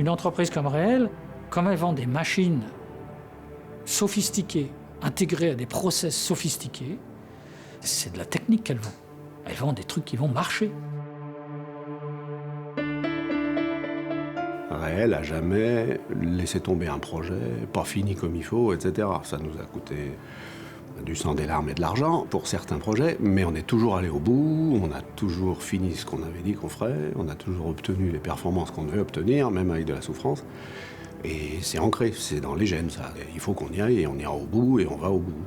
Une entreprise comme Réel, comme elle vend des machines sophistiquées, intégrées à des process sophistiqués, c'est de la technique qu'elle vend. Elle vend des trucs qui vont marcher. Réel a jamais laissé tomber un projet, pas fini comme il faut, etc. Ça nous a coûté du sang, des larmes et de l'argent pour certains projets, mais on est toujours allé au bout, on a toujours fini ce qu'on avait dit qu'on ferait, on a toujours obtenu les performances qu'on devait obtenir, même avec de la souffrance. Et c'est ancré, c'est dans les gènes, ça. Il faut qu'on y aille et on ira au bout et on va au bout.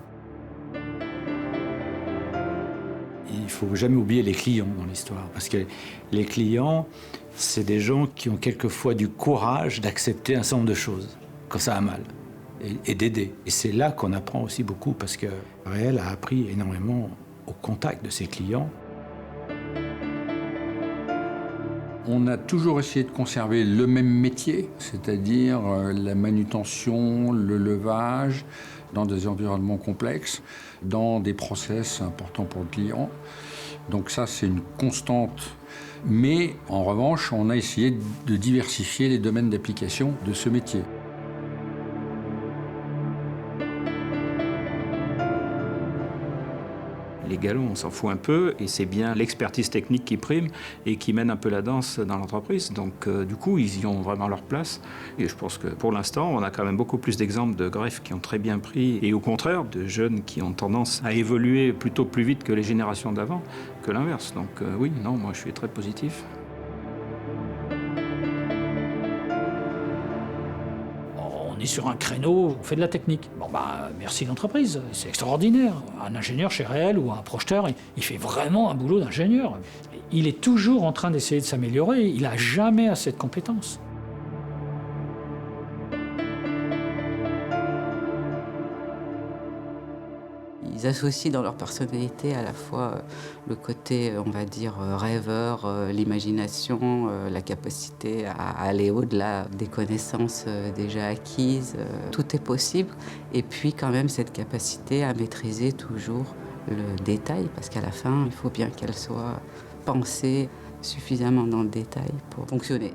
Il ne faut jamais oublier les clients dans l'histoire, parce que les clients, c'est des gens qui ont quelquefois du courage d'accepter un certain nombre de choses, quand ça va mal, et d'aider. Et c'est là qu'on apprend aussi beaucoup, parce que Réel a appris énormément au contact de ses clients. On a toujours essayé de conserver le même métier, c'est-à-dire la manutention, le levage, dans des environnements complexes, dans des process importants pour le client. Donc ça, c'est une constante. Mais en revanche, on a essayé de diversifier les domaines d'application de ce métier. Les galons, on s'en fout un peu, et c'est bien l'expertise technique qui prime et qui mène un peu la danse dans l'entreprise. Donc du coup, ils y ont vraiment leur place. Et je pense que pour l'instant, on a quand même beaucoup plus d'exemples de greffes qui ont très bien pris, et au contraire, de jeunes qui ont tendance à évoluer plutôt plus vite que les générations d'avant, que l'inverse. Donc oui, non, moi je suis très positif. On est sur un créneau, on fait de la technique. Bon merci l'entreprise, c'est extraordinaire. Un ingénieur chez Réel ou un projeteur, il fait vraiment un boulot d'ingénieur. Il est toujours en train d'essayer de s'améliorer, il n'a jamais assez de compétences. Ils associent dans leur personnalité à la fois le côté, on va dire, rêveur, l'imagination, la capacité à aller au-delà des connaissances déjà acquises. Tout est possible. Et puis quand même cette capacité à maîtriser toujours le détail, parce qu'à la fin, il faut bien qu'elle soit pensée suffisamment dans le détail pour fonctionner.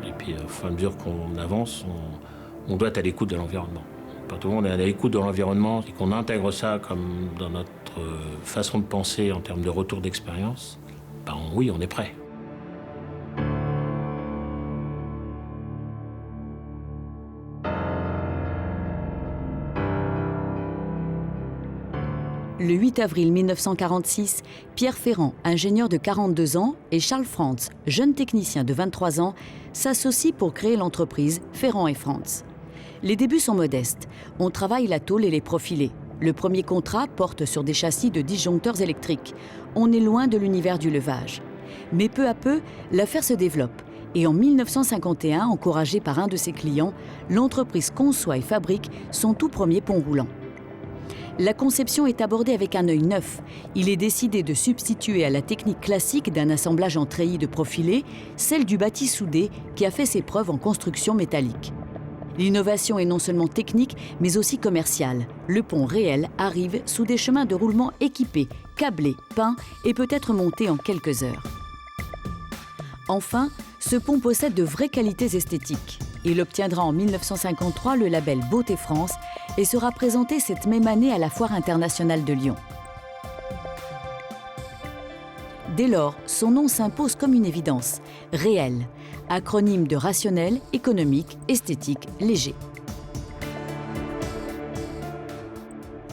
Et puis au fur et à mesure qu'on avance, on doit être à l'écoute de l'environnement. Quand tout le monde est à l'écoute de l'environnement et qu'on intègre ça comme dans notre façon de penser en termes de retour d'expérience, oui, on est prêt. Le 8 avril 1946, Pierre Ferrand, ingénieur de 42 ans, et Charles Frantz, jeune technicien de 23 ans, s'associent pour créer l'entreprise Ferrand et Frantz. Les débuts sont modestes. On travaille la tôle et les profilés. Le premier contrat porte sur des châssis de disjoncteurs électriques. On est loin de l'univers du levage. Mais peu à peu, l'affaire se développe. Et en 1951, encouragée par un de ses clients, l'entreprise conçoit et fabrique son tout premier pont roulant. La conception est abordée avec un œil neuf. Il est décidé de substituer à la technique classique d'un assemblage en treillis de profilés celle du bâti soudé qui a fait ses preuves en construction métallique. L'innovation est non seulement technique, mais aussi commerciale. Le pont Réel arrive sous des chemins de roulement équipés, câblés, peints et peut être monté en quelques heures. Enfin, ce pont possède de vraies qualités esthétiques. Il obtiendra en 1953 le label Beauté France et sera présenté cette même année à la Foire internationale de Lyon. Dès lors, son nom s'impose comme une évidence. Réel, acronyme de rationnel, économique, esthétique, léger.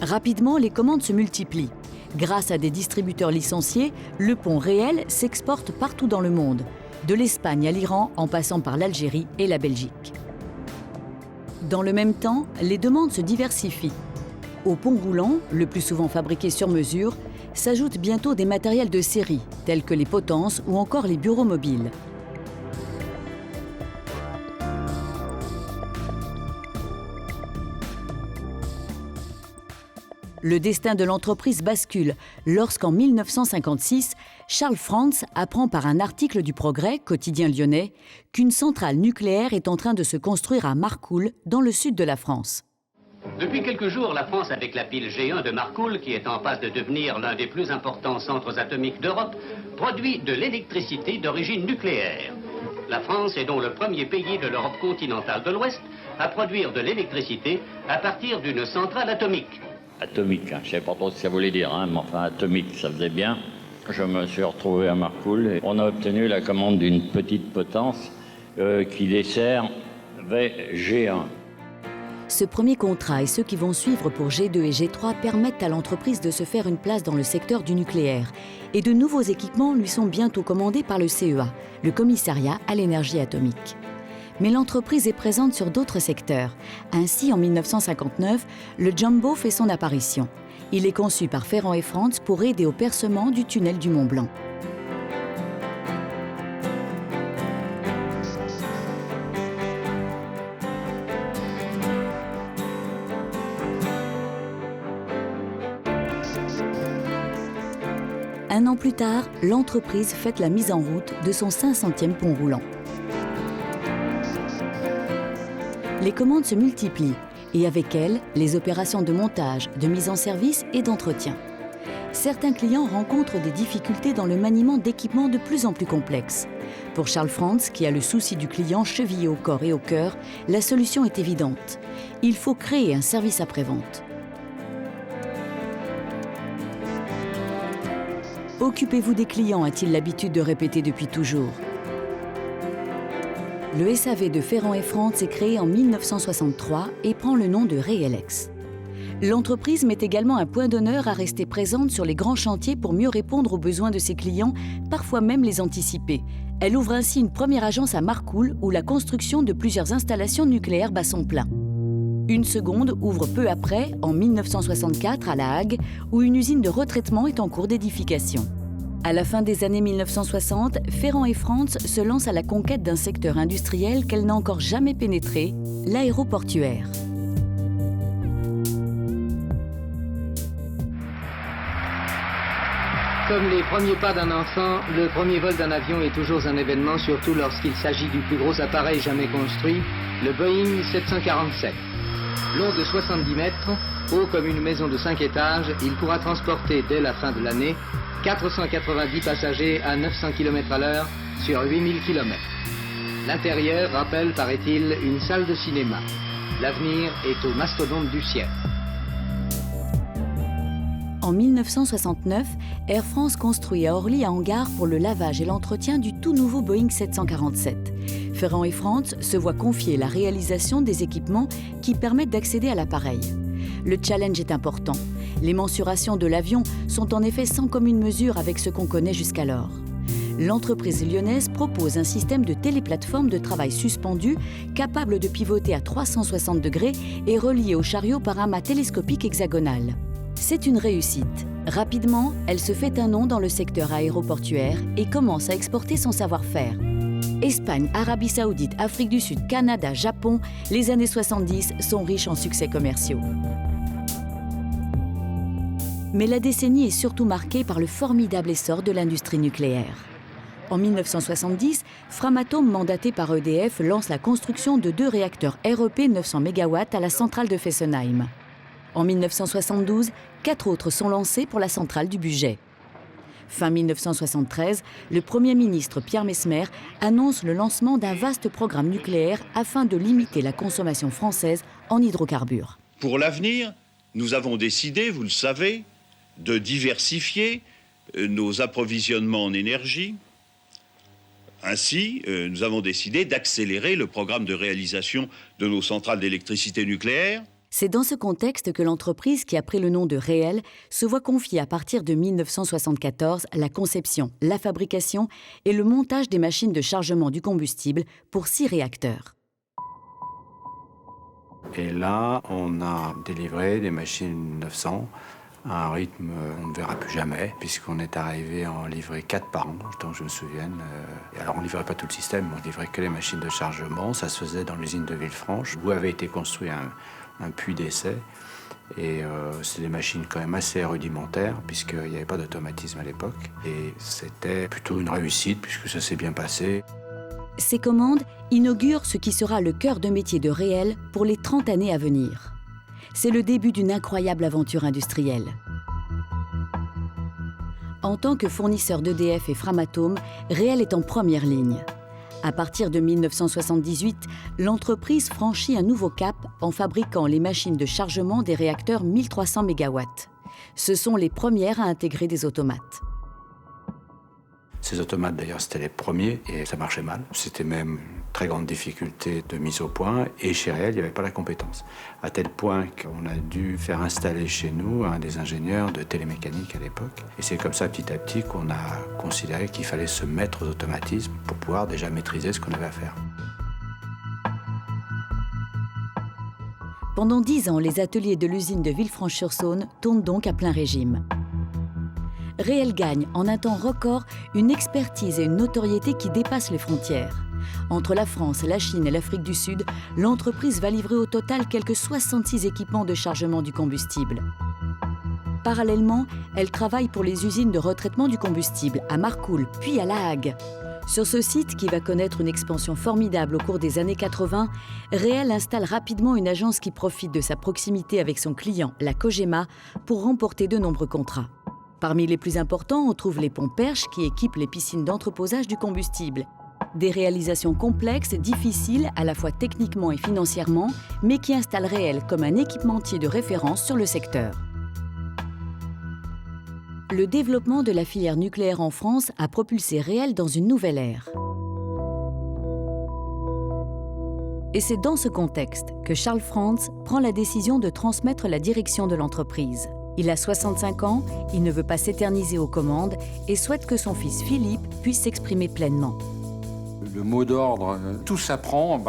Rapidement, les commandes se multiplient. Grâce à des distributeurs licenciés, le pont Réel s'exporte partout dans le monde, de l'Espagne à l'Iran en passant par l'Algérie et la Belgique. Dans le même temps, les demandes se diversifient. Au pont roulant, le plus souvent fabriqué sur mesure, s'ajoutent bientôt des matériels de série, tels que les potences ou encore les bureaux mobiles. Le destin de l'entreprise bascule lorsqu'en 1956, Charles Frantz apprend par un article du Progrès, quotidien lyonnais, qu'une centrale nucléaire est en train de se construire à Marcoule, dans le sud de la France. Depuis quelques jours, la France, avec la pile G1 de Marcoule, qui est en passe de devenir l'un des plus importants centres atomiques d'Europe, produit de l'électricité d'origine nucléaire. La France est donc le premier pays de l'Europe continentale de l'Ouest à produire de l'électricité à partir d'une centrale atomique. Atomique, je ne savais pas trop ce que ça voulait dire, mais enfin atomique, ça faisait bien. Je me suis retrouvé à Marcoule et on a obtenu la commande d'une petite potence qui dessert G1. Ce premier contrat et ceux qui vont suivre pour G2 et G3 permettent à l'entreprise de se faire une place dans le secteur du nucléaire. Et de nouveaux équipements lui sont bientôt commandés par le CEA, le Commissariat à l'énergie atomique. Mais l'entreprise est présente sur d'autres secteurs. Ainsi, en 1959, le Jumbo fait son apparition. Il est conçu par Ferrand et Franz pour aider au percement du tunnel du Mont Blanc. Un an plus tard, l'entreprise fête la mise en route de son 500e pont roulant. Les commandes se multiplient et avec elles, les opérations de montage, de mise en service et d'entretien. Certains clients rencontrent des difficultés dans le maniement d'équipements de plus en plus complexes. Pour Charles Franz, qui a le souci du client chevillé au corps et au cœur, la solution est évidente. Il faut créer un service après-vente. Occupez-vous des clients, a-t-il l'habitude de répéter depuis toujours. Le SAV de Ferrand et Franz est créé en 1963 et prend le nom de Reelex. L'entreprise met également un point d'honneur à rester présente sur les grands chantiers pour mieux répondre aux besoins de ses clients, parfois même les anticiper. Elle ouvre ainsi une première agence à Marcoule où la construction de plusieurs installations nucléaires bat son plein. Une seconde ouvre peu après, en 1964, à La Hague, où une usine de retraitement est en cours d'édification. À la fin des années 1960, Ferrand et Franz se lancent à la conquête d'un secteur industriel qu'elle n'a encore jamais pénétré, l'aéroportuaire. Comme les premiers pas d'un enfant, le premier vol d'un avion est toujours un événement, surtout lorsqu'il s'agit du plus gros appareil jamais construit, le Boeing 747. Long de 70 mètres, haut comme une maison de 5 étages, il pourra transporter dès la fin de l'année 490 passagers à 900 km/h sur 8000 km. L'intérieur rappelle, paraît-il, une salle de cinéma. L'avenir est au mastodonte du ciel. En 1969, Air France construit à Orly un hangar pour le lavage et l'entretien du tout nouveau Boeing 747. Ferrand et Franz se voient confier la réalisation des équipements qui permettent d'accéder à l'appareil. Le challenge est important. Les mensurations de l'avion sont en effet sans commune mesure avec ce qu'on connaît jusqu'alors. L'entreprise lyonnaise propose un système de téléplateforme de travail suspendu capable de pivoter à 360 degrés et relié au chariot par un mât télescopique hexagonal. C'est une réussite. Rapidement, elle se fait un nom dans le secteur aéroportuaire et commence à exporter son savoir-faire. Espagne, Arabie Saoudite, Afrique du Sud, Canada, Japon, les années 70 sont riches en succès commerciaux. Mais la décennie est surtout marquée par le formidable essor de l'industrie nucléaire. En 1970, Framatome, mandaté par EDF, lance la construction de 2 réacteurs REP 900 MW à la centrale de Fessenheim. En 1972, 4 autres sont lancés pour la centrale du Bugey. Fin 1973, le Premier ministre Pierre Messmer annonce le lancement d'un vaste programme nucléaire afin de limiter la consommation française en hydrocarbures. Pour l'avenir, nous avons décidé, vous le savez, de diversifier nos approvisionnements en énergie. Ainsi, nous avons décidé d'accélérer le programme de réalisation de nos centrales d'électricité nucléaire. C'est dans ce contexte que l'entreprise, qui a pris le nom de Réel, se voit confier à partir de 1974 la conception, la fabrication et le montage des machines de chargement du combustible pour 6 réacteurs. Et là, on a délivré des machines 900 à un rythme on ne verra plus jamais, puisqu'on est arrivé à en livrer 4 par an, tant que je me souvienne. Alors on ne livrait pas tout le système, on livrait que les machines de chargement. Ça se faisait dans l'usine de Villefranche, où avait été construit un puits d'essai. Et c'est des machines quand même assez rudimentaires, puisqu'il n'y avait pas d'automatisme à l'époque. Et c'était plutôt une réussite, puisque ça s'est bien passé. Ces commandes inaugurent ce qui sera le cœur de métier de Réel pour les 30 années à venir. c'est le début d'une incroyable aventure industrielle. En tant que fournisseur d'EDF et Framatome, Réel est en première ligne. À partir de 1978, l'entreprise franchit un nouveau cap en fabriquant les machines de chargement des réacteurs 1300 MW. Ce sont les premières à intégrer des automates. Ces automates, d'ailleurs, c'était les premiers et ça marchait mal. C'était même une très grande difficulté de mise au point. Et chez Réel, il n'y avait pas la compétence. À tel point qu'on a dû faire installer chez nous un des ingénieurs de télémécanique à l'époque. Et c'est comme ça, petit à petit, qu'on a considéré qu'il fallait se mettre aux automatismes pour pouvoir déjà maîtriser ce qu'on avait à faire. Pendant 10 ans, les ateliers de l'usine de Villefranche-sur-Saône tournent donc à plein régime. Réel gagne en un temps record une expertise et une notoriété qui dépassent les frontières. Entre la France, la Chine et l'Afrique du Sud, l'entreprise va livrer au total quelques 66 équipements de chargement du combustible. Parallèlement, elle travaille pour les usines de retraitement du combustible à Marcoule, puis à La Hague. Sur ce site, qui va connaître une expansion formidable au cours des années 80, Réel installe rapidement une agence qui profite de sa proximité avec son client, la Cogema, pour remporter de nombreux contrats. Parmi les plus importants, on trouve les ponts perches qui équipent les piscines d'entreposage du combustible. Des réalisations complexes, difficiles à la fois techniquement et financièrement, mais qui installent Réel comme un équipementier de référence sur le secteur. Le développement de la filière nucléaire en France a propulsé Réel dans une nouvelle ère. Et c'est dans ce contexte que Charles Frantz prend la décision de transmettre la direction de l'entreprise. Il a 65 ans, il ne veut pas s'éterniser aux commandes et souhaite que son fils Philippe puisse s'exprimer pleinement. Le mot d'ordre, tout s'apprend.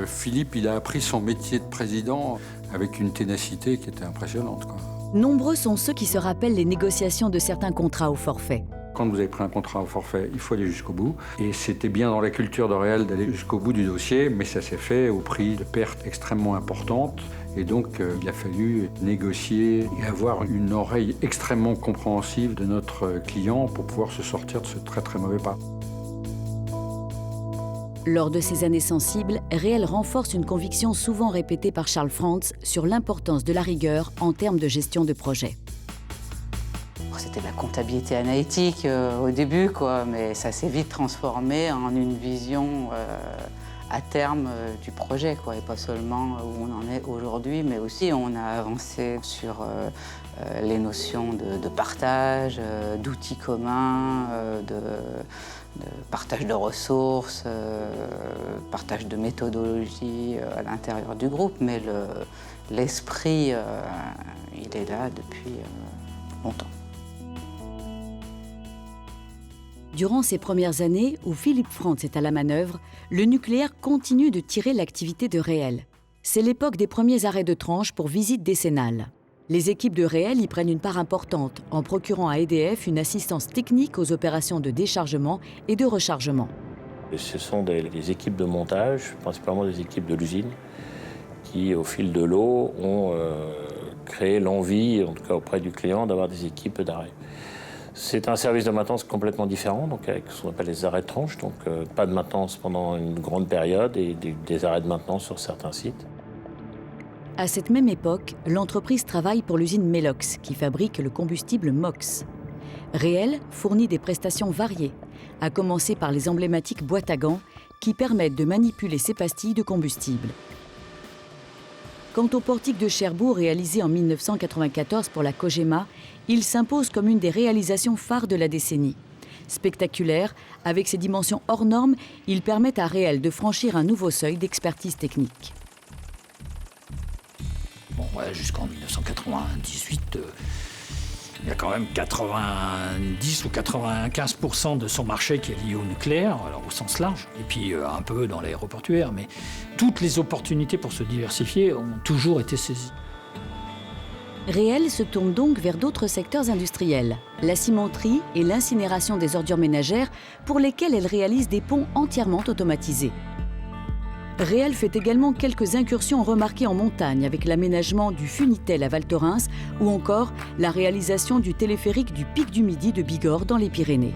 Philippe, il a appris son métier de président avec une ténacité qui était impressionnante, quoi. Nombreux sont ceux qui se rappellent les négociations de certains contrats au forfait. Quand vous avez pris un contrat au forfait, il faut aller jusqu'au bout. Et c'était bien dans la culture de Réel d'aller jusqu'au bout du dossier, mais ça s'est fait au prix de pertes extrêmement importantes. Et donc, il a fallu négocier et avoir une oreille extrêmement compréhensive de notre client pour pouvoir se sortir de ce très très mauvais pas. Lors de ces années sensibles, Réel renforce une conviction souvent répétée par Charles Frantz sur l'importance de la rigueur en termes de gestion de projet. C'était de la comptabilité analytique au début, quoi, mais ça s'est vite transformé en une vision à terme du projet, quoi, et pas seulement où on en est aujourd'hui, mais aussi on a avancé sur les notions de partage, d'outils communs, de partage de ressources, partage de méthodologie à l'intérieur du groupe, mais l'esprit, il est là depuis longtemps. Durant ces premières années où Philippe Frantz est à la manœuvre, le nucléaire continue de tirer l'activité de Réel. C'est l'époque des premiers arrêts de tranche pour visite décennale. Les équipes de Réel y prennent une part importante en procurant à EDF une assistance technique aux opérations de déchargement et de rechargement. Ce sont des équipes de montage, principalement des équipes de l'usine, qui, au fil de l'eau, ont créé l'envie, en tout cas auprès du client, d'avoir des équipes d'arrêt. C'est un service de maintenance complètement différent, donc avec ce qu'on appelle les arrêts de tranche, donc pas de maintenance pendant une grande période et des arrêts de maintenance sur certains sites. À cette même époque, l'entreprise travaille pour l'usine Melox, qui fabrique le combustible MOX. Réel fournit des prestations variées, à commencer par les emblématiques boîtes à gants, qui permettent de manipuler ces pastilles de combustible. Quant au portique de Cherbourg réalisé en 1994 pour la Cogema, il s'impose comme une des réalisations phares de la décennie. Spectaculaire, avec ses dimensions hors normes, il permet à Réel de franchir un nouveau seuil d'expertise technique. Bon, ouais, jusqu'en 1998, il y a quand même 90 ou 95% de son marché qui est lié au nucléaire, alors au sens large, et puis un peu dans l'aéroportuaire, mais toutes les opportunités pour se diversifier ont toujours été saisies. Réel se tourne donc vers d'autres secteurs industriels, la cimenterie et l'incinération des ordures ménagères, pour lesquelles elle réalise des ponts entièrement automatisés. Réel fait également quelques incursions remarquées en montagne avec l'aménagement du Funitel à Val Thorens ou encore la réalisation du téléphérique du Pic du Midi de Bigorre dans les Pyrénées.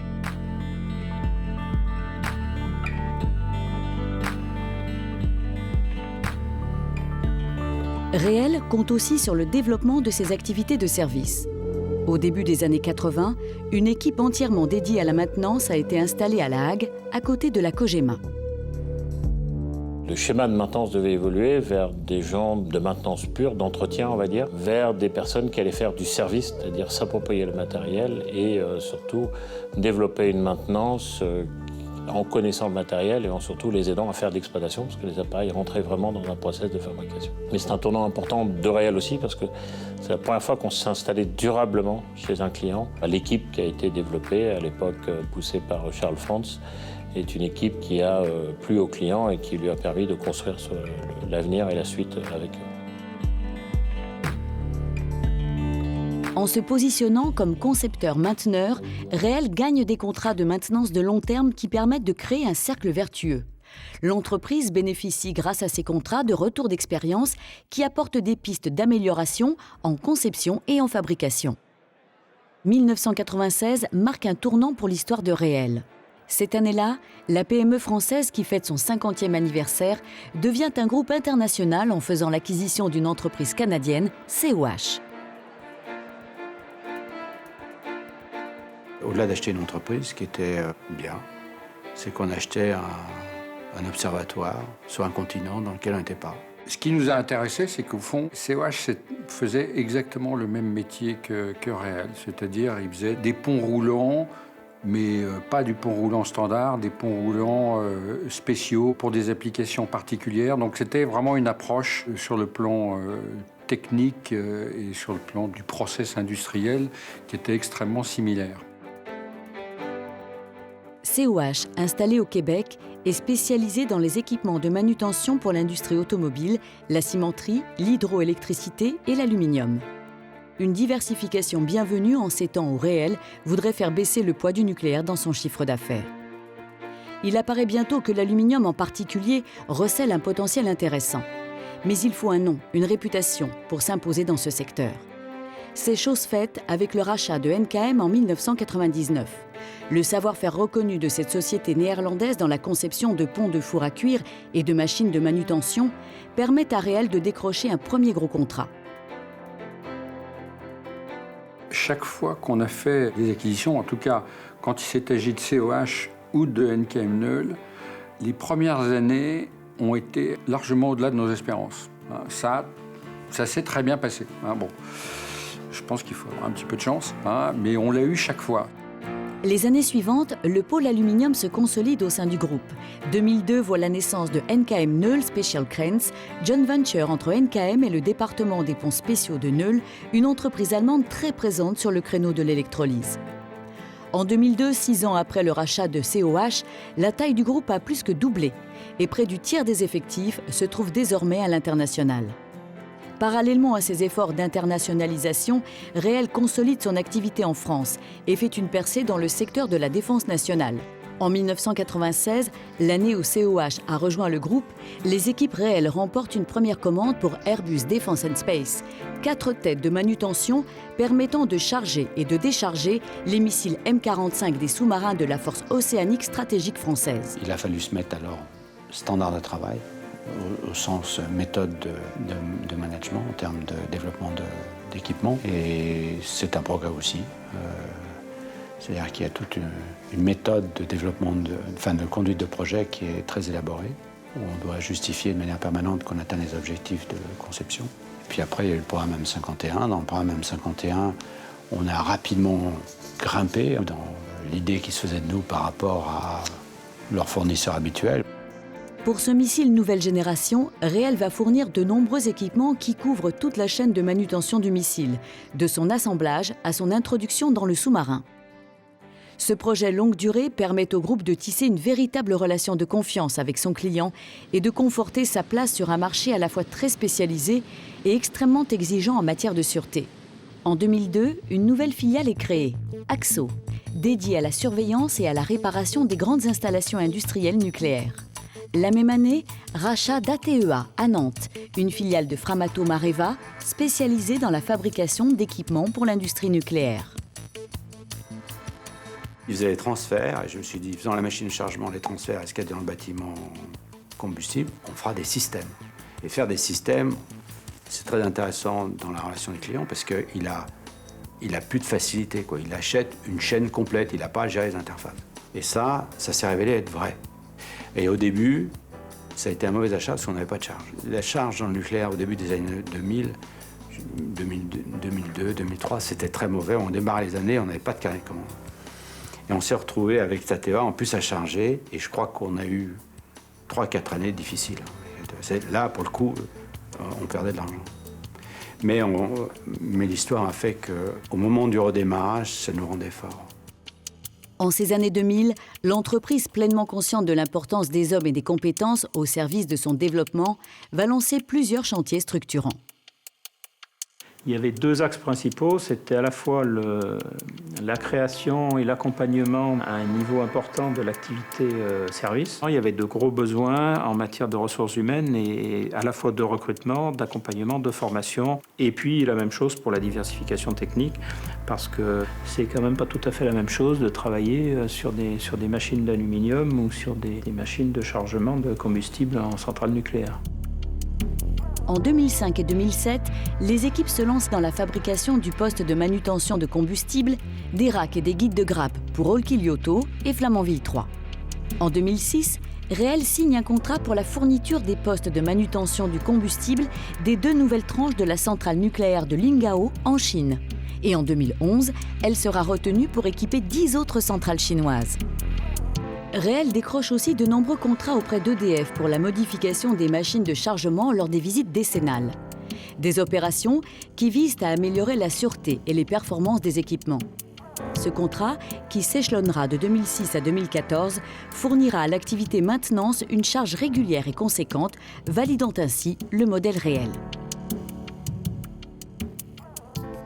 Réel compte aussi sur le développement de ses activités de service. Au début des années 80, une équipe entièrement dédiée à la maintenance a été installée à La Hague, à côté de la Cogema. Le schéma de maintenance devait évoluer vers des gens de maintenance pure, d'entretien, on va dire, vers des personnes qui allaient faire du service, c'est-à-dire s'approprier le matériel et surtout développer une maintenance en connaissant le matériel et en surtout les aidant à faire de l'exploitation, parce que les appareils rentraient vraiment dans un process de fabrication. Mais c'est un tournant important de Réel aussi, parce que c'est la première fois qu'on s'est installé durablement chez un client. L'équipe qui a été développée, à l'époque poussée par Charles Frantz, est une équipe qui a plu au client et qui lui a permis de construire l'avenir et la suite avec eux. En se positionnant comme concepteur-mainteneur, Réel gagne des contrats de maintenance de long terme qui permettent de créer un cercle vertueux. L'entreprise bénéficie grâce à ces contrats de retours d'expérience qui apportent des pistes d'amélioration en conception et en fabrication. 1996 marque un tournant pour l'histoire de Réel. Cette année-là, la PME française qui fête son 50e anniversaire devient un groupe international en faisant l'acquisition d'une entreprise canadienne, COH. Au-delà d'acheter une entreprise, ce qui était bien, c'est qu'on achetait un observatoire sur un continent dans lequel on n'était pas. Ce qui nous a intéressé, c'est qu'au fond, COH faisait exactement le même métier que Réel, c'est-à-dire il faisait des ponts roulants, mais pas du pont roulant standard, des ponts roulants spéciaux pour des applications particulières. Donc c'était vraiment une approche sur le plan technique et sur le plan du process industriel qui était extrêmement similaire. COH, installé au Québec, est spécialisé dans les équipements de manutention pour l'industrie automobile, la cimenterie, l'hydroélectricité et l'aluminium. Une diversification bienvenue en ces temps où Réel voudrait faire baisser le poids du nucléaire dans son chiffre d'affaires. Il apparaît bientôt que l'aluminium en particulier recèle un potentiel intéressant. Mais il faut un nom, une réputation pour s'imposer dans ce secteur. C'est chose faite avec le rachat de NKM en 1999. Le savoir-faire reconnu de cette société néerlandaise dans la conception de ponts de fours à cuire et de machines de manutention permet à Réel de décrocher un premier gros contrat. Chaque fois qu'on a fait des acquisitions, en tout cas quand il s'est agi de COH ou de NKM Neul, les premières années ont été largement au-delà de nos espérances. Ça s'est très bien passé. Bon, je pense qu'il faut avoir un petit peu de chance, mais on l'a eu chaque fois. Les années suivantes, le pôle aluminium se consolide au sein du groupe. 2002 voit la naissance de NKM Neul Special Cranes, joint venture entre NKM et le département des ponts spéciaux de Neul, une entreprise allemande très présente sur le créneau de l'électrolyse. En 2002, 6 ans après le rachat de COH, la taille du groupe a plus que doublé et près du tiers des effectifs se trouve désormais à l'international. Parallèlement à ses efforts d'internationalisation, Réel consolide son activité en France et fait une percée dans le secteur de la défense nationale. En 1996, l'année où COH a rejoint le groupe, les équipes Réel remportent une première commande pour Airbus Defence and Space, 4 têtes de manutention permettant de charger et de décharger les missiles M45 des sous-marins de la force océanique stratégique française. Il a fallu se mettre alors standard de travail, au sens méthode de management, en termes de développement d'équipement. Et c'est un progrès aussi. C'est-à-dire qu'il y a toute une méthode de développement, de conduite de projet qui est très élaborée, où on doit justifier de manière permanente qu'on atteint les objectifs de conception. Et puis après, il y a eu le programme M51. Dans le programme M51, on a rapidement grimpé dans l'idée qui se faisait de nous par rapport à leurs fournisseurs habituels. Pour ce missile nouvelle génération, Réel va fournir de nombreux équipements qui couvrent toute la chaîne de manutention du missile, de son assemblage à son introduction dans le sous-marin. Ce projet longue durée permet au groupe de tisser une véritable relation de confiance avec son client et de conforter sa place sur un marché à la fois très spécialisé et extrêmement exigeant en matière de sûreté. En 2002, une nouvelle filiale est créée, Axo, dédiée à la surveillance et à la réparation des grandes installations industrielles nucléaires. La même année, rachat d'ATEA à Nantes, une filiale de Framatome Areva spécialisée dans la fabrication d'équipements pour l'industrie nucléaire. Ils faisaient les transferts et je me suis dit, faisant la machine de chargement, les transferts, est-ce qu'il y a dans le bâtiment combustible, on fera des systèmes. Et faire des systèmes, C'est très intéressant dans la relation des clients parce qu'il a plus de facilité, quoi. Il achète une chaîne complète, il n'a pas à gérer les interfaces. Et ça s'est révélé être vrai. Et au début, ça a été un mauvais achat parce qu'on n'avait pas de charge. La charge dans le nucléaire au début des années 2002, 2003, c'était très mauvais. On démarrait les années, on n'avait pas de carnet de commande. Et on s'est retrouvé avec Tateva en plus à charger. Et je crois qu'on a eu 3-4 années difficiles. Là, pour le coup, on perdait de l'argent. Mais l'histoire a fait qu'au moment du redémarrage, ça nous rendait forts. En ces années 2000, l'entreprise, pleinement consciente de l'importance des hommes et des compétences au service de son développement, va lancer plusieurs chantiers structurants. Il y avait deux axes principaux, c'était à la fois la création et l'accompagnement à un niveau important de l'activité service. Il y avait de gros besoins en matière de ressources humaines et à la fois de recrutement, d'accompagnement, de formation. Et puis la même chose pour la diversification technique, parce que c'est quand même pas tout à fait la même chose de travailler sur des machines d'aluminium ou sur des machines de chargement de combustible en centrale nucléaire. En 2005 et 2007, les équipes se lancent dans la fabrication du poste de manutention de combustible, des racks et des guides de grappe pour Olkiluoto et Flamanville 3. En 2006, Réel signe un contrat pour la fourniture des postes de manutention du combustible des 2 nouvelles tranches de la centrale nucléaire de Lingao en Chine. Et en 2011, elle sera retenue pour équiper 10 autres centrales chinoises. Réel décroche aussi de nombreux contrats auprès d'EDF pour la modification des machines de chargement lors des visites décennales. Des opérations qui visent à améliorer la sûreté et les performances des équipements. Ce contrat, qui s'échelonnera de 2006 à 2014, fournira à l'activité maintenance une charge régulière et conséquente, validant ainsi le modèle Réel.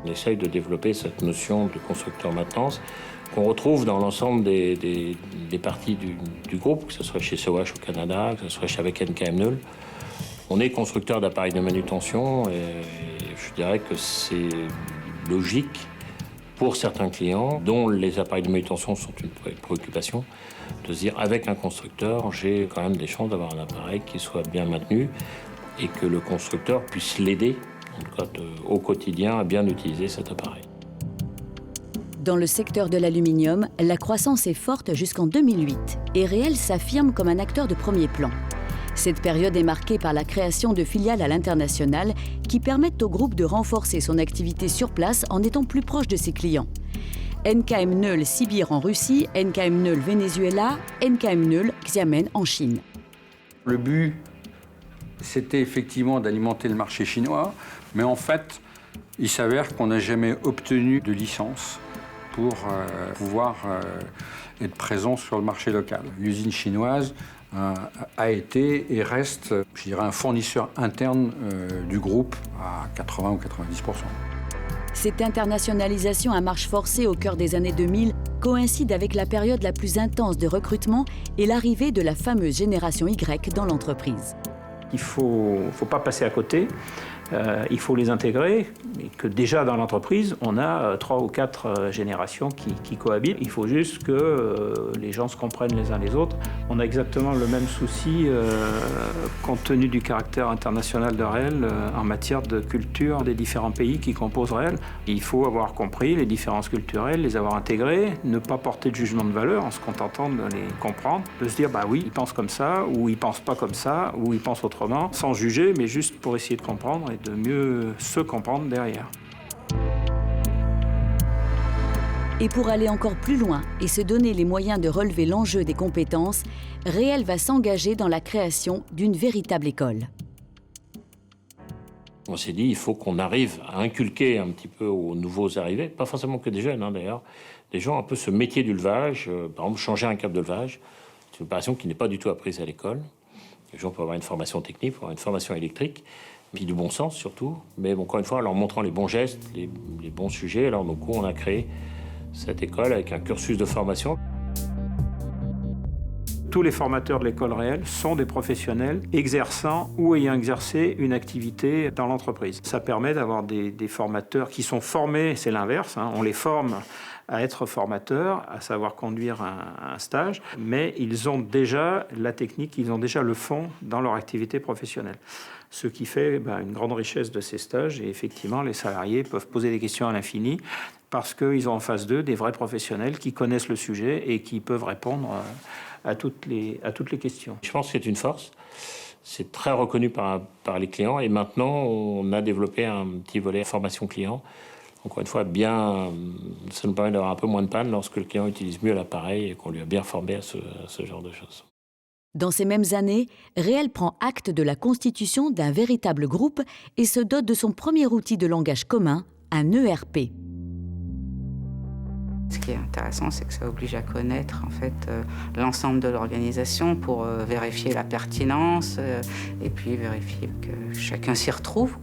On essaye de développer cette notion de constructeur maintenance qu'on retrouve dans l'ensemble des parties du groupe, que ce soit chez Sowash au Canada, que ce soit avec NKM Neul. On est constructeur d'appareils de manutention et je dirais que c'est logique pour certains clients, dont les appareils de manutention sont une préoccupation, de se dire avec un constructeur, j'ai quand même des chances d'avoir un appareil qui soit bien maintenu et que le constructeur puisse l'aider, en tout cas au quotidien, à bien utiliser cet appareil. Dans le secteur de l'aluminium, la croissance est forte jusqu'en 2008 et Réel s'affirme comme un acteur de premier plan. Cette période est marquée par la création de filiales à l'international qui permettent au groupe de renforcer son activité sur place en étant plus proche de ses clients. NKM Neul Sibir en Russie, NKM Neul Venezuela, NKM Neul Xiamen en Chine. Le but, c'était effectivement d'alimenter le marché chinois, mais en fait, il s'avère qu'on n'a jamais obtenu de licence pour pouvoir être présent sur le marché local. L'usine chinoise a été et reste, je dirais, un fournisseur interne du groupe à 80 ou 90%. Cette internationalisation à marche forcée au cœur des années 2000 coïncide avec la période la plus intense de recrutement et l'arrivée de la fameuse génération Y dans l'entreprise. Il ne faut pas passer à côté. Il faut les intégrer, et que déjà dans l'entreprise, on a 3 ou 4 générations qui cohabitent. Il faut juste que les gens se comprennent les uns les autres. On a exactement le même souci, compte tenu du caractère international de Réel, en matière de culture des différents pays qui composent Réel. Il faut avoir compris les différences culturelles, les avoir intégrées, ne pas porter de jugement de valeur en se contentant de les comprendre, de se dire, bah oui, ils pensent comme ça, ou ils pensent pas comme ça, ou ils pensent autrement, sans juger, mais juste pour essayer de comprendre et de mieux se comprendre derrière. Et pour aller encore plus loin et se donner les moyens de relever l'enjeu des compétences, Réel va s'engager dans la création d'une véritable école. On s'est dit, il faut qu'on arrive à inculquer un petit peu aux nouveaux arrivés, pas forcément que des jeunes d'ailleurs, des gens un peu ce métier du levage, par exemple changer un câble de levage, c'est une opération qui n'est pas du tout apprise à l'école. Les gens peuvent avoir une formation technique, peuvent avoir une formation électrique, puis du bon sens surtout, mais encore une fois, en leur montrant les bons gestes, les bons sujets. Alors du coup, on a créé cette école avec un cursus de formation. Tous les formateurs de l'école Réel sont des professionnels exerçant ou ayant exercé une activité dans l'entreprise. Ça permet d'avoir des formateurs qui sont formés, c'est l'inverse, on les forme à être formateurs, à savoir conduire un stage, mais ils ont déjà la technique, ils ont déjà le fond dans leur activité professionnelle. Ce qui fait une grande richesse de ces stages. Et effectivement, les salariés peuvent poser des questions à l'infini parce qu'ils ont en face d'eux des vrais professionnels qui connaissent le sujet et qui peuvent répondre à toutes les questions. Je pense que c'est une force. C'est très reconnu par les clients. Et maintenant, on a développé un petit volet formation client. Encore une fois, ça nous permet d'avoir un peu moins de panne lorsque le client utilise mieux l'appareil et qu'on lui a bien formé à ce genre de choses. Dans ces mêmes années, Réel prend acte de la constitution d'un véritable groupe et se dote de son premier outil de langage commun, un ERP. Ce qui est intéressant, c'est que ça oblige à connaître en fait l'ensemble de l'organisation pour vérifier la pertinence et puis vérifier que chacun s'y retrouve,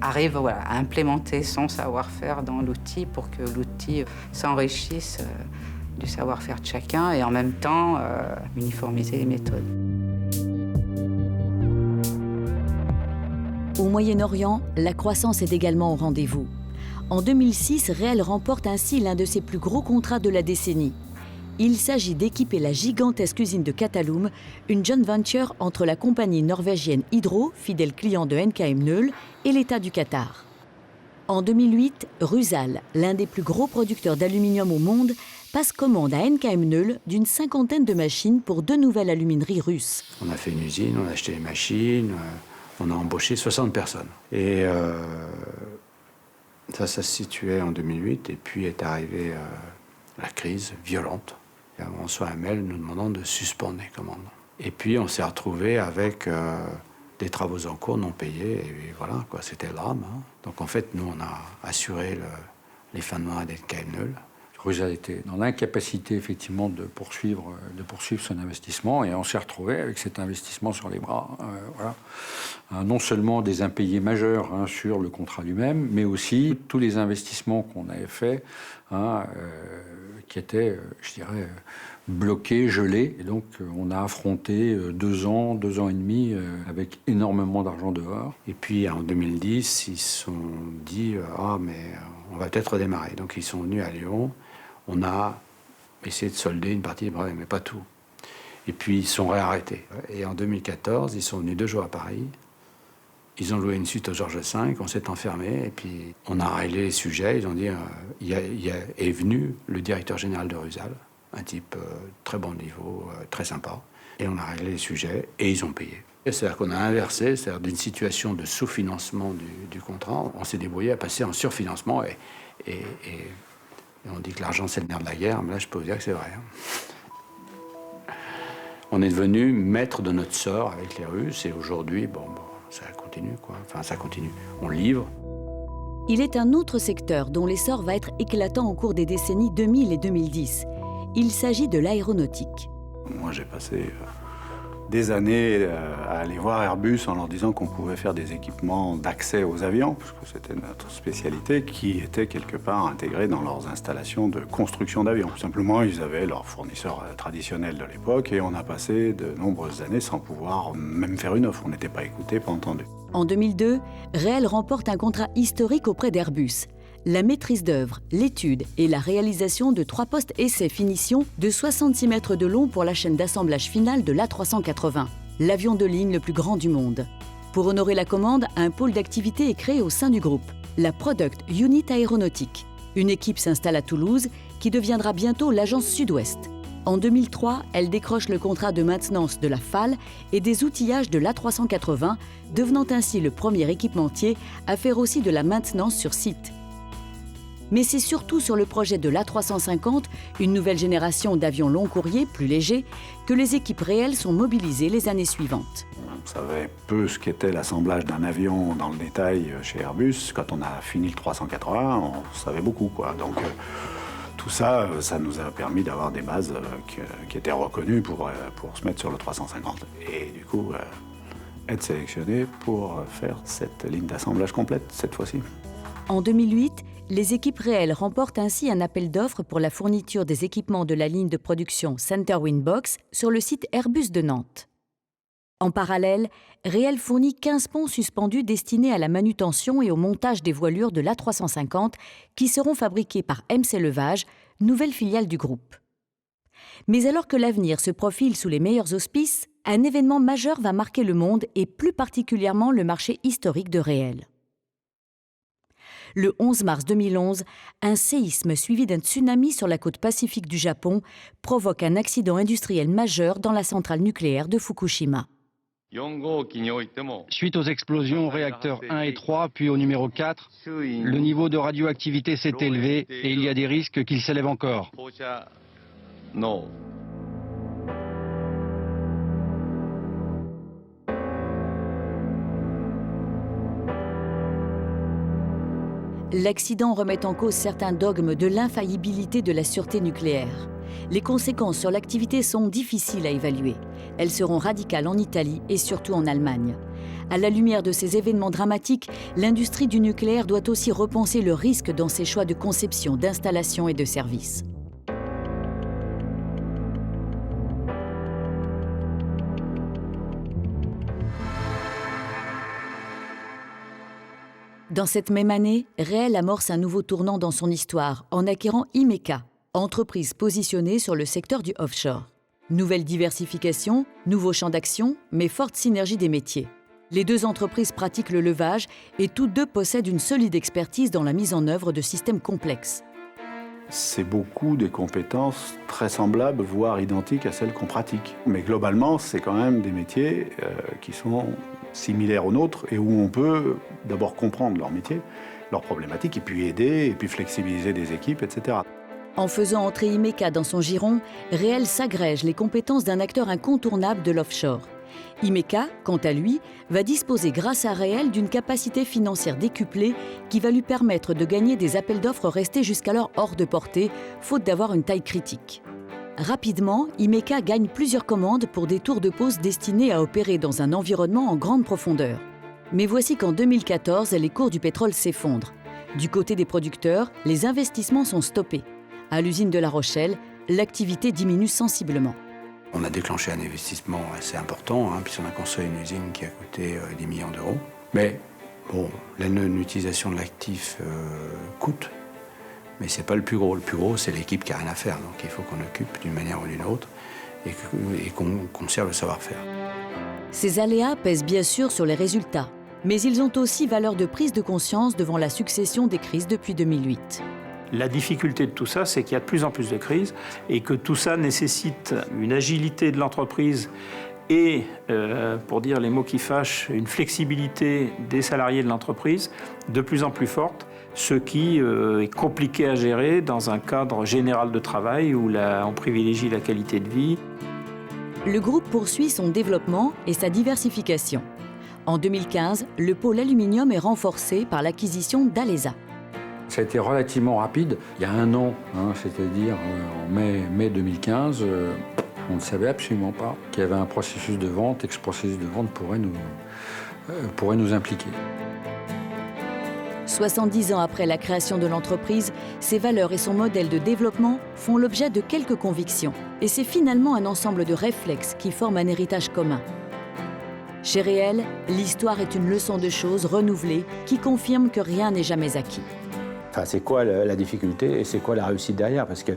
arrive à implémenter son savoir-faire dans l'outil pour que l'outil s'enrichisse du savoir-faire de chacun et en même temps uniformiser les méthodes. Au Moyen-Orient, la croissance est également au rendez-vous. En 2006, Réel remporte ainsi l'un de ses plus gros contrats de la décennie. Il s'agit d'équiper la gigantesque usine de Qatalum, une joint venture entre la compagnie norvégienne Hydro, fidèle client de NKM Neul, et l'État du Qatar. En 2008, Rusal, l'un des plus gros producteurs d'aluminium au monde, passe commande à NKM Neul d'une 50aine de machines pour 2 nouvelles alumineries russes. On a fait une usine, on a acheté les machines, on a embauché 60 personnes. Et ça se situait en 2008, et puis est arrivée la crise violente. Et on reçoit un mail nous demandant de suspendre les commandes. Et puis on s'est retrouvé avec des travaux en cours non payés, et voilà, c'était le drame. Donc en fait, nous, on a assuré les fins de mois d'NKM Neul. Rusal était dans l'incapacité effectivement de poursuivre son investissement, et on s'est retrouvé avec cet investissement sur les bras. Non seulement des impayés majeurs sur le contrat lui-même, mais aussi tous les investissements qu'on avait faits qui étaient, je dirais, bloqués, gelés. Et donc on a affronté 2 ans et demi avec énormément d'argent dehors. Et puis en 2010, ils se sont dit mais on va peut-être redémarrer. Donc ils sont venus à Lyon. On a essayé de solder une partie des problèmes, mais pas tout. Et puis, ils sont réarrêtés. Et en 2014, ils sont venus 2 jours à Paris. Ils ont loué une suite au Georges V, on s'est enfermés, et puis on a réglé les sujets. Ils ont dit, est venu le directeur général de Rusal, un type très bon niveau, très sympa. Et on a réglé les sujets, et ils ont payé. C'est-à-dire qu'on a inversé, c'est-à-dire d'une situation de sous-financement du contrat, on s'est débrouillé à passer en surfinancement, et on dit que l'argent, c'est le nerf de la guerre, mais là, je peux vous dire que c'est vrai. On est devenu maître de notre sort avec les Russes, et aujourd'hui, ça continue, ça continue. On livre. Il est un autre secteur dont l'essor va être éclatant au cours des décennies 2000 et 2010. Il s'agit de l'aéronautique. Moi, j'ai passé des années à aller voir Airbus en leur disant qu'on pouvait faire des équipements d'accès aux avions, parce que c'était notre spécialité, qui était quelque part intégrée dans leurs installations de construction d'avions. Simplement, ils avaient leur fournisseur traditionnel de l'époque, et on a passé de nombreuses années sans pouvoir même faire une offre. On n'était pas écouté, pas entendu. En 2002, Réel remporte un contrat historique auprès d'Airbus. La maîtrise d'œuvre, l'étude et la réalisation de 3 postes essais-finition de 66 mètres de long pour la chaîne d'assemblage finale de l'A380, l'avion de ligne le plus grand du monde. Pour honorer la commande, un pôle d'activité est créé au sein du groupe, la Product Unit Aéronautique. Une équipe s'installe à Toulouse qui deviendra bientôt l'agence Sud-Ouest. En 2003, elle décroche le contrat de maintenance de la FAL et des outillages de l'A380, devenant ainsi le premier équipementier à faire aussi de la maintenance sur site. Mais c'est surtout sur le projet de l'A350, une nouvelle génération d'avions long courrier plus légers, que les équipes Réel sont mobilisées les années suivantes. On savait peu ce qu'était l'assemblage d'un avion dans le détail chez Airbus. Quand on a fini le 380, on savait beaucoup, Donc tout ça, ça nous a permis d'avoir des bases qui étaient reconnues pour se mettre sur le 350. Et du coup, être sélectionné pour faire cette ligne d'assemblage complète cette fois-ci. En 2008, les équipes Réel remportent ainsi un appel d'offres pour la fourniture des équipements de la ligne de production Center Windbox sur le site Airbus de Nantes. En parallèle, Réel fournit 15 ponts suspendus destinés à la manutention et au montage des voilures de l'A350 qui seront fabriqués par MC Levage, nouvelle filiale du groupe. Mais alors que l'avenir se profile sous les meilleurs auspices, un événement majeur va marquer le monde et plus particulièrement le marché historique de Réel. Le 11 mars 2011, un séisme suivi d'un tsunami sur la côte pacifique du Japon provoque un accident industriel majeur dans la centrale nucléaire de Fukushima. Suite aux explosions au réacteur 1 et 3, puis au numéro 4, le niveau de radioactivité s'est élevé et il y a des risques qu'il s'élève encore. L'accident remet en cause certains dogmes de l'infaillibilité de la sûreté nucléaire. Les conséquences sur l'activité sont difficiles à évaluer. Elles seront radicales en Italie et surtout en Allemagne. À la lumière de ces événements dramatiques, l'industrie du nucléaire doit aussi repenser le risque dans ses choix de conception, d'installation et de service. Dans cette même année, Réel amorce un nouveau tournant dans son histoire en acquérant Imeca, entreprise positionnée sur le secteur du offshore. Nouvelle diversification, nouveau champ d'action, mais forte synergie des métiers. Les deux entreprises pratiquent le levage et toutes deux possèdent une solide expertise dans la mise en œuvre de systèmes complexes. C'est beaucoup des compétences très semblables, voire identiques à celles qu'on pratique. Mais globalement, c'est quand même des métiers qui sont similaires aux nôtres et où on peut d'abord comprendre leur métier, leurs problématiques, et puis aider, et puis flexibiliser des équipes, etc. En faisant entrer Imeca dans son giron, Réel s'agrège les compétences d'un acteur incontournable de l'offshore. Imeca, quant à lui, va disposer grâce à Réel d'une capacité financière décuplée qui va lui permettre de gagner des appels d'offres restés jusqu'alors hors de portée, faute d'avoir une taille critique. Rapidement, Imeca gagne plusieurs commandes pour des tours de pause destinés à opérer dans un environnement en grande profondeur. Mais voici qu'en 2014, les cours du pétrole s'effondrent. Du côté des producteurs, les investissements sont stoppés. À l'usine de La Rochelle, l'activité diminue sensiblement. On a déclenché un investissement assez important, puisqu'on a construit une usine qui a coûté 10 millions d'euros. Mais bon, la non-utilisation de l'actif coûte, mais ce n'est pas le plus gros. Le plus gros, c'est l'équipe qui n'a rien à faire. Donc il faut qu'on occupe d'une manière ou d'une autre et qu'on conserve le savoir-faire. Ces aléas pèsent bien sûr sur les résultats, mais ils ont aussi valeur de prise de conscience devant la succession des crises depuis 2008. La difficulté de tout ça, c'est qu'il y a de plus en plus de crises et que tout ça nécessite une agilité de l'entreprise et, pour dire les mots qui fâchent, une flexibilité des salariés de l'entreprise de plus en plus forte, ce qui est compliqué à gérer dans un cadre général de travail où on privilégie la qualité de vie. Le groupe poursuit son développement et sa diversification. En 2015, le pôle aluminium est renforcé par l'acquisition d'Alesa. Ça a été relativement rapide. Il y a un an, c'est-à-dire en mai 2015, on ne savait absolument pas qu'il y avait un processus de vente et que ce processus de vente pourrait nous impliquer. 70 ans après la création de l'entreprise, ses valeurs et son modèle de développement font l'objet de quelques convictions. Et c'est finalement un ensemble de réflexes qui forment un héritage commun. Chez Réel, l'histoire est une leçon de choses renouvelée qui confirme que rien n'est jamais acquis. Enfin, c'est quoi la difficulté et c'est quoi la réussite derrière? Parce que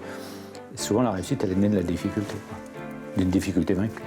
souvent la réussite, elle est née de la difficulté, d'une difficulté vaincue.